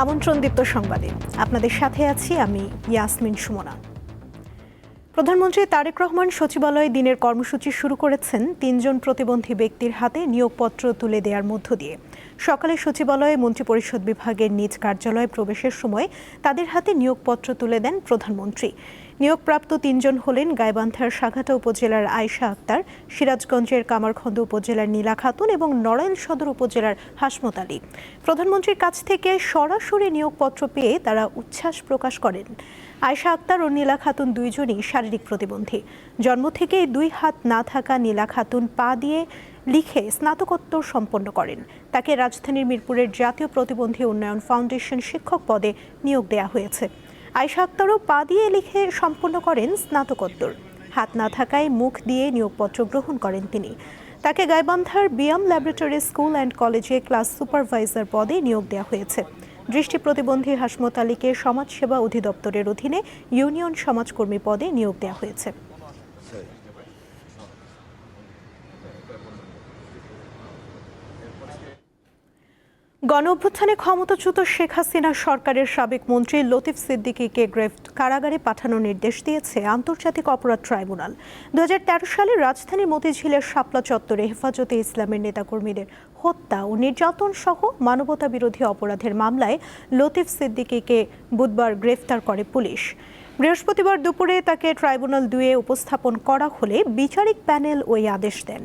আমন্ত্রণদীপ্ত সংবাদে আপনাদের সাথে আছি আমি ইয়াসমিন সুমনা। প্রধানমন্ত্রী তারেক রহমান সচিবালয়ে দিনের কর্মসূচি শুরু করেছেন ৩ জন প্রতিবন্ধী ব্যক্তির হাতে নিয়োগপত্র তুলে দেওয়ার মধ্য দিয়ে। সকালে সচিবালয়ে মন্ত্রিপরিষদ বিভাগের নিজ কার্যালয়ে প্রবেশের সময় তাদের হাতে নিয়োগপত্র তুলে দেন প্রধানমন্ত্রী। নিয়োগপ্রাপ্ত ৩ জন হলেন গাইবান্ধার সাঘাটা উপজেলার আয়েশা আক্তার, সিরাজগঞ্জের কামারখন্দ উপজেলার নীলা খাতুন এবং নড়াইল সদর উপজেলার হাসমত আলী। প্রধানমন্ত্রীর কাছ থেকে সরাসরি নিয়োগপত্র পেয়ে তারা উচ্ছ্বাস প্রকাশ করেন। আয়েশা আক্তার ও নীলা খাতুন দুইজনই শারীরিক প্রতিবন্ধী। জন্ম থেকেই 2 হাত না থাকা নীলা খাতুন পা দিয়ে লিখে স্নাতকোত্তর সম্পন্ন করেন। তাকে রাজধানীর মিরপুরের জাতীয় প্রতিবন্ধী উন্নয়ন ফাউন্ডেশন শিক্ষক পদে নিয়োগ দেওয়া হয়েছে। আয়েশা আক্তারও পা দিয়ে লিখে সম্পন্ন করেন স্নাতকোত্তর। হাত না থাকায় মুখ দিয়ে নিয়োগপত্র গ্রহণ করেন তিনি। তাকে গাইবান্ধার বিয়াম ল্যাবরেটরি স্কুল অ্যান্ড কলেজে ক্লাস সুপারভাইজার পদে নিয়োগ দেওয়া হয়েছে। দৃষ্টি প্রতিবন্ধী হাসমত আলীকে সমাজসেবা অধিদপ্তরের অধীনে ইউনিয়ন সমাজকর্মী পদে নিয়োগ দেওয়া হয়েছে। গণঅভ্যুত্থানে ক্ষমতাচ্যুত শেখ হাসিনা সরকারের সাবেক মন্ত্রী লতিফ সিদ্দিকীকে কারাগারে পাঠানোর নির্দেশ দিয়েছে আন্তর্জাতিক অপরাধ ট্রাইব্যুনাল। 2013 সালে রাজধানীর মতিঝিলের শাপলা চত্বরে হেফাজতে ইসলামের নেতাকর্মীদের হত্যা ও নির্যাতন সহ মানবতা বিরোধী অপরাধের মামলায় লতিফ সিদ্দিকীকে বুধবার গ্রেফতার করে পুলিশ। বৃহস্পতিবার দুপুরে তাকে ট্রাইব্যুনাল 2-এ উপস্থাপন করা হলে বিচারিক প্যানেল ওই আদেশ দেন।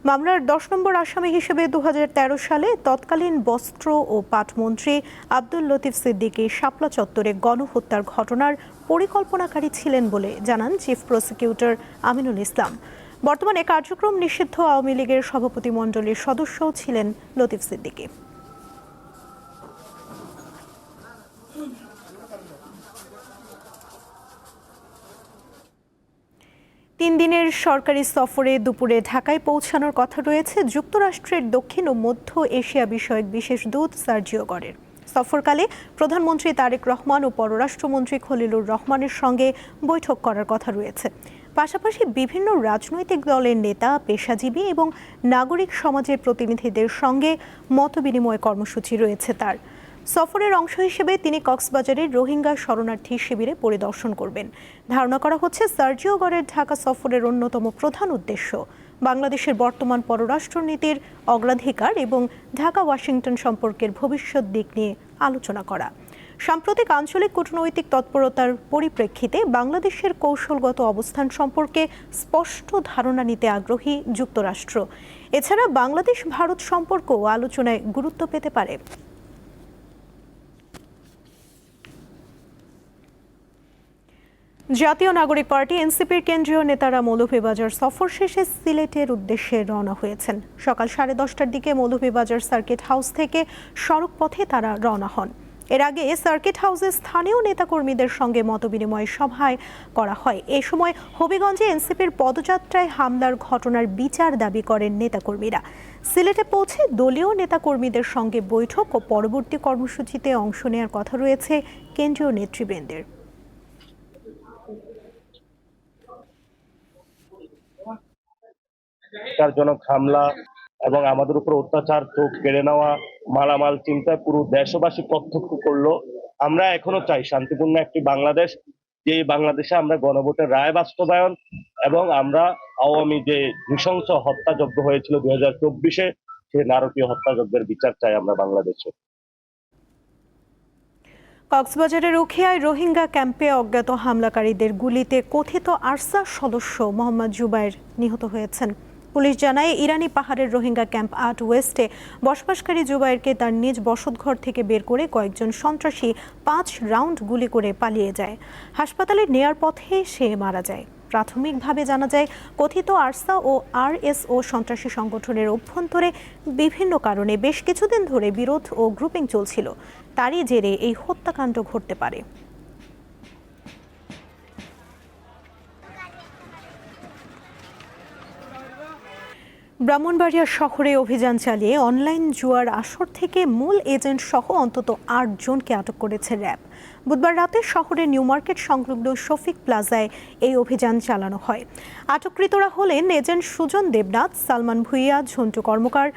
মামলার 10 নম্বর আসামি হিসেবে 2013 সালে তৎকালীন বস্ত্র ও পাট মন্ত্রী আব্দুল লতিফ সিদ্দিকী শাপলা চত্বরে গণহত্যার ঘটনার পরিকল্পনাকারী ছিলেন বলে জানান চিফ প্রসিকিউটর আমিনুল ইসলাম। বর্তমানে কার্যক্রম নিষিদ্ধ আওয়ামী লীগের সভাপতিমণ্ডলীর সদস্যও ছিলেন লতিফ সিদ্দিকী। তিন দিনের সরকারি সফরে দুপুরে ঢাকায় পৌঁছানোর কথা রয়েছে যুক্তরাষ্ট্রের দক্ষিণ ও মধ্য এশিয়া বিষয়ক বিশেষ দূত সার্জিও গরের। সফরকালে প্রধানমন্ত্রী তারেক রহমান ও পররাষ্ট্রমন্ত্রী খলিলুর রহমানের সঙ্গে বৈঠক করার কথা রয়েছে। পাশাপাশি বিভিন্ন রাজনৈতিক দলের নেতা, পেশাজীবী এবং নাগরিক সমাজের প্রতিনিধিদের সঙ্গে মতবিনিময় কর্মসূচি রয়েছে তার। সফরের অংশ হিসেবে তিনি কক্সবাজারের রোহিঙ্গা শরণার্থী শিবিরে পরিদর্শন করবেন। ধারণা করা হচ্ছে সার্জিও গরের ঢাকা সফরের অন্যতম প্রধান উদ্দেশ্য বাংলাদেশের বর্তমান পররাষ্ট্রনীতির অগ্রাধিকার এবং ঢাকা ওয়াশিংটন সম্পর্কের ভবিষ্যৎ দিক নিয়ে আলোচনা করা। সাম্প্রতিক আঞ্চলিক কূটনৈতিক তৎপরতার পরিপ্রেক্ষিতে বাংলাদেশের কৌশলগত অবস্থান সম্পর্কে স্পষ্ট ধারণা নিতে আগ্রহী যুক্তরাষ্ট্র। এছাড়া বাংলাদেশ ভারত সম্পর্কও আলোচনায় গুরুত্ব পেতে পারে। জাতীয় নাগরিক পার্টি এনসিপির কেন্দ্রীয় নেতারা মৌলভীবাজার সফর শেষে সিলেটের উদ্দেশ্যে রওনা হয়েছেন। সকাল 10:30টার দিকে মৌলভীবাজার সার্কিট হাউস থেকে সড়ক পথে তারা রওনা হন। এর আগে সার্কিট হাউসে স্থানীয় নেতাকর্মীদের সঙ্গে মতবিনিময় সভায় করা হয়। এ সময় হবিগঞ্জে এনসিপির পদযাত্রায় হামলার ঘটনার বিচার দাবি করেন নেতাকর্মীরা। সিলেটে পৌঁছে দলীয় নেতাকর্মীদের সঙ্গে বৈঠক ও পরবর্তী কর্মসূচিতে অংশ নেওয়ার কথা রয়েছে কেন্দ্রীয় নেতৃবৃন্দের। জনক হামলা এবং আমাদের উপর অত্যাচার, চোখ কেড়ে নেওয়া, মালামাল চিন্তায় পুরো দেশবাসী প্রত্যক্ষ করলো। আমরা এখনো চাই শান্তিপূর্ণ একটি বাংলাদেশ, যে বাংলাদেশে আমরা গণভোটের রায় বাস্তবায়ন এবং আমরা আওয়ামী যে নৃশংস হত্যাযজ্ঞ হয়েছিল 2024-এ সেই নারকীয় হত্যাযজ্ঞের বিচার চাই আমরা বাংলাদেশে। কক্সবাজারের উখিয়ায় রোহিঙ্গা ক্যাম্পে অজ্ঞাত হামলাকারীদের গুলিতে কথিত আরসা সদস্য মোহাম্মদ জুবায়ের নিহত হয়েছেন। পুলিশ জানায় ইরানি পাহাড়ের রোহিঙ্গা ক্যাম্প 8 ওয়েস্টে বসবাসকারী জুবায়েরকে তার নিজ বসতঘর থেকে বের করে কয়েকজন সন্ত্রাসী 5 রাউন্ড গুলি করে পালিয়ে যায়। হাসপাতালে নেয়ার পথে সে মারা যায়। প্রাথমিকভাবে জানা যায় কথিত আরসা ও আরএসও সন্ত্রাসী সংগঠনের অভ্যন্তরে বিভিন্ন কারণে বেশ কিছুদিন ধরে বিরোধ ও গ্রুপিং চলছিল। তারই জেরে এই হত্যাকাণ্ড ঘটতে পারে। ব্রাহ্মণবাড়িয়া শহরে অভিযান চালিয়ে অনলাইন জুয়ার আসর থেকে মূল এজেন্ট সহ অন্তত 8 জনকে আটক করেছে র্যাব। বুধবার রাতে শহরের নিউ মার্কেট সংলগ্ন শফিক প্লাজায় এই অভিযান চালানো হয়। আটককৃতরা হলেন এজেন্ট সুজন দেবনাথ, সালমান ভুইয়া, ঝন্টু কর্মকার,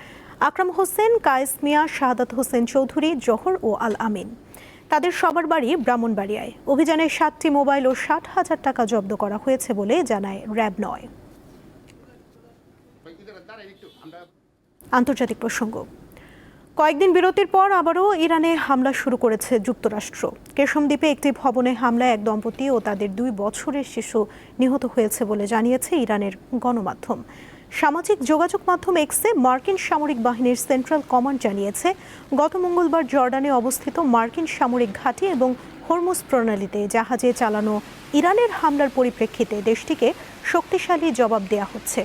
আকরাম হোসেন, কায়েস মিয়া, শাহাদাত হোসেন চৌধুরী, জোহর ও আল আমিন। তাদের সবার বাড়ি ব্রাহ্মণবাড়িয়ায়। অভিযানে 7টি মোবাইল ও 60,000 টাকা জব্দ করা হয়েছে বলে জানায় র্যাব 9। আন্তর্জাতিক প্রসঙ্গ। কয়েকদিন বিরতির পর আবারও ইরানে হামলা শুরু করেছে যুক্তরাষ্ট্র। কেশম দ্বীপে একটি ভবনে হামলায় এক দম্পতি ও তাদের 2 বছরের শিশু নিহত হয়েছে বলে জানিয়েছে ইরানের গণমাধ্যম। সামাজিক যোগাযোগ মাধ্যম এক্সে মার্কিন সামরিক বাহিনীর সেন্ট্রাল কমান্ড জানিয়েছে, গত মঙ্গলবার জর্ডানে অবস্থিত মার্কিন সামরিক ঘাঁটি এবং হরমুজ প্রণালীতে জাহাজে চালানো ইরানের হামলার পরিপ্রেক্ষিতে দেশটিকে শক্তিশালী জবাব দেয়া হচ্ছে।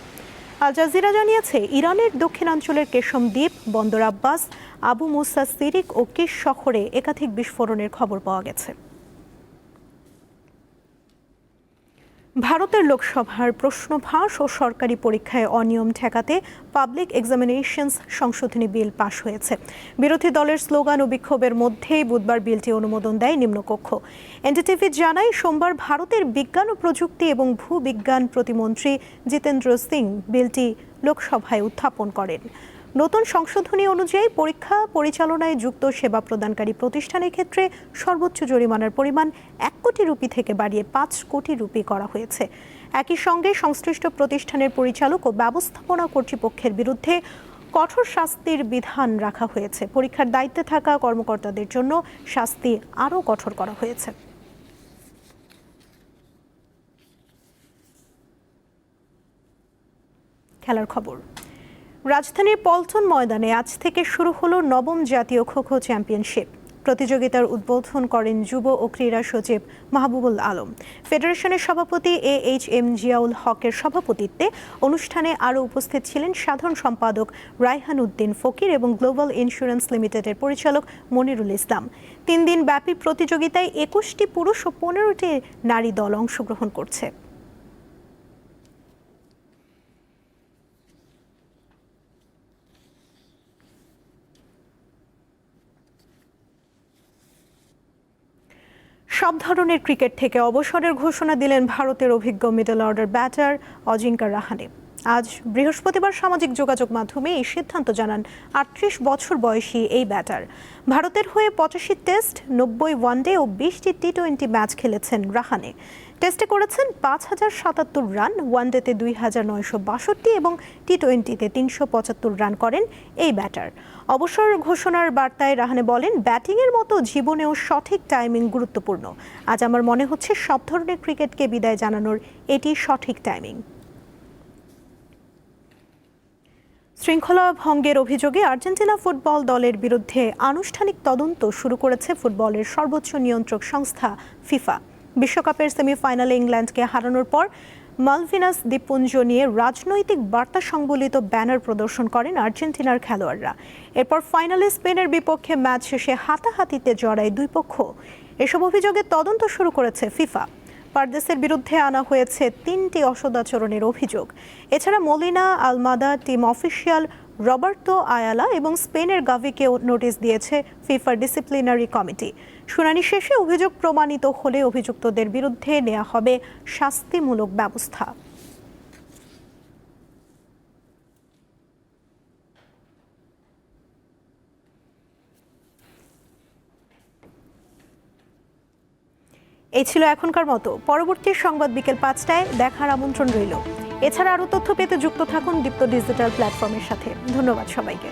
আল জাজিরা জানিয়েছে, ইরানের দক্ষিণাঞ্চলের কেশম দ্বীপ, বন্দর আব্বাস, আবু মুসা সিরিক ও কিস শহরে একাধিক বিস্ফোরণের খবর পাওয়া গেছে। ভারতের লোকসভার প্রশ্নভাস ও সরকারি পরীক্ষায় অনিয়ম ঠেকাতে পাবলিক এক্সামিনেশনস সংশোধনী বিল পাশ হয়েছে। বিরোধী দলের স্লোগান ও বিক্ষোভের মধ্যেই বুধবার বিলটি অনুমোদন দেয় নিম্নকক্ষ। এনডিটিভি জানায়, সোমবার ভারতের বিজ্ঞান ও প্রযুক্তি এবং ভূবিজ্ঞান প্রতিমন্ত্রী জিতেন্দ্র সিং বিলটি লোকসভায় উত্থাপন করেন। নতুন সংশোধনী অনুযায়ী পরীক্ষা পরিচালনায় যুক্ত সেবা প্রদানকারী প্রতিষ্ঠানের ক্ষেত্রে সর্বোচ্চ জরিমানার পরিমাণ 1 কোটি রুপি থেকে বাড়িয়ে 5 কোটি রুপি করা হয়েছে। একই সঙ্গে সংশ্লিষ্ট প্রতিষ্ঠানের পরিচালক ও ব্যবস্থাপনা কর্তৃপক্ষের বিরুদ্ধে কঠোর শাস্তির বিধান রাখা হয়েছে। পরীক্ষার দায়িত্বে থাকা কর্মকর্তাদের জন্য শাস্তি আরও কঠোর করা হয়েছে। খেলার খবর। রাজধানীর পল্টন ময়দানে আজ থেকে শুরু হলো 9ম জাতীয় খো-খো চ্যাম্পিয়নশিপ। প্রতিযোগিতার উদ্বোধন করেন যুব ও ক্রীড়া সচিব মাহবুবুল আলম। ফেডারেশনের সভাপতি AHM জিয়াউল হকের সভাপতিত্বে অনুষ্ঠানে আরও উপস্থিত ছিলেন সাধারণ সম্পাদক রায়হান উদ্দিন ফকির এবং গ্লোবাল ইন্স্যুরেন্স লিমিটেডের পরিচালক মনিরুল ইসলাম। 3 দিন ব্যাপী প্রতিযোগিতায় 21টি পুরুষ ও 15টি নারী দল অংশগ্রহণ করছে। সব ধরনের ক্রিকেট থেকে অবসরের ঘোষণা দিলেন ভারতের অভিজ্ঞ middle order batter Ajinkya Rahane. আজ বৃহস্পতিবার সামাজিক যোগাযোগ মাধ্যমে এই সিদ্ধান্ত জানান 38 বছর বয়সী এই ব্যাটার। ভারতের হয়ে 85 টেস্ট, 90 ওয়ানডে ও 20টি টি-20 ম্যাচ খেলেছেন রাহানে। টেস্টে করেছেন 5077 রান, ওয়ানডেতে 2962 এবং টি-20তে 375 রান করেন এই ব্যাটার। অবসর ঘোষণার বার্তায় রাহানে বলেন, ব্যাটিংয়ের মতো জীবনেও সঠিক টাইমিং গুরুত্বপূর্ণ। আজ আমার মনে হচ্ছে সব ধরনের ক্রিকেটকে বিদায় জানানোর এটি সঠিক টাইমিং। শৃঙ্খলা ভঙ্গের অভিযোগে আর্জেন্টিনা ফুটবল দলের বিরুদ্ধে আনুষ্ঠানিক তদন্ত শুরু করেছে ফুটবলের সর্বোচ্চ নিয়ন্ত্রক সংস্থা ফিফা। বিশ্বকাপের সেমিফাইনালে ইংল্যান্ডকে হারানোর পর মালভিনাস দ্বীপপুঞ্জ নিয়ে রাজনৈতিক বার্তা সংবলিত ব্যানার প্রদর্শন করেন আর্জেন্টিনার খেলোয়াড়রা। এরপর ফাইনালে স্পেনের বিপক্ষে ম্যাচ শেষে হাতাহাতিতে জড়ায় দুই পক্ষ। এসব অভিযোগে তদন্ত শুরু করেছে ফিফা। পারদেসের বিরুদ্ধে আনা হয়েছে 3টি অসদাচরণের অভিযোগ। এছাড়া Molina, Almada, team official Roberto Ayala এবং স্পেনের গাভিকেও নোটিশ দিয়েছে ফিফার ডিসিপ্লিনারি কমিটি। শুনানি শেষে অভিযোগ প্রমাণিত হলে অভিযুক্তদের বিরুদ্ধে নেওয়া হবে শাস্তিমূলক ব্যবস্থা। এই ছিল এখনকার মতো। পরবর্তী সংবাদ বিকেল 5টায় দেখার আমন্ত্রণ রইল। এছাড়া আরও তথ্য পেতে যুক্ত থাকুন দীপ্ত ডিজিটাল প্ল্যাটফর্মের সাথে। ধন্যবাদ সবাইকে।